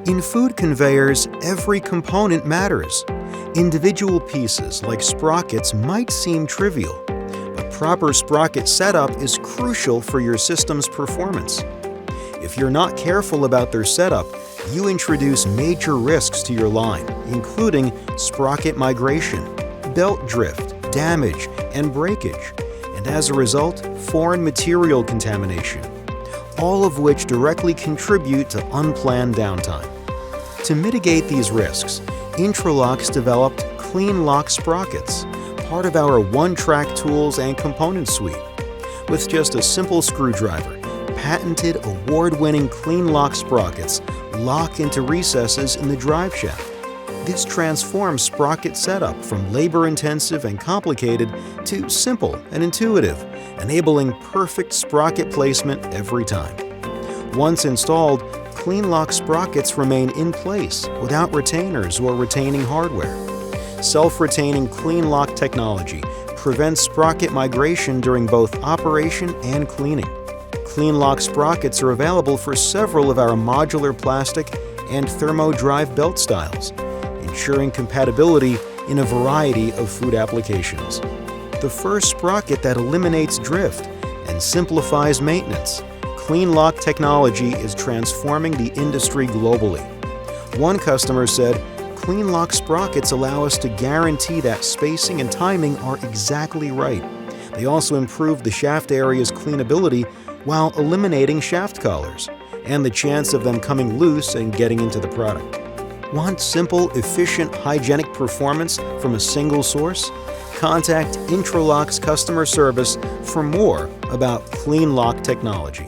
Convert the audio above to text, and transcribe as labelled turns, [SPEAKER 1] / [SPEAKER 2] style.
[SPEAKER 1] In food conveyors, every component matters. Individual pieces like sprockets might seem trivial, but proper sprocket setup is crucial for your system's performance. If you're not careful about their setup, you introduce major risks to your line, including sprocket migration, belt drift, damage, and breakage, and as a result, foreign material contamination, all of which directly contribute to unplanned downtime. To mitigate these risks, Intralox developed CleanLock Sprockets, part of our one-track tools and component suite. With just a simple screwdriver, patented award-winning CleanLock Sprockets lock into recesses in the drive shaft. This transforms sprocket setup from labor-intensive and complicated to simple and intuitive, enabling perfect sprocket placement every time. Once installed, CleanLock Sprockets remain in place without retainers or retaining hardware. Self-retaining CleanLock technology prevents sprocket migration during both operation and cleaning. CleanLock Sprockets are available for several of our modular plastic and thermo-drive belt styles, ensuring compatibility in a variety of food applications. The first sprocket that eliminates drift and simplifies maintenance, CleanLock technology is transforming the industry globally. One customer said, "CleanLock sprockets allow us to guarantee that spacing and timing are exactly right. They also improve the shaft area's cleanability while eliminating shaft collars and the chance of them coming loose and getting into the product." Want simple, efficient, hygienic performance from a single source? Contact Intralox customer service for more about CleanLock technology.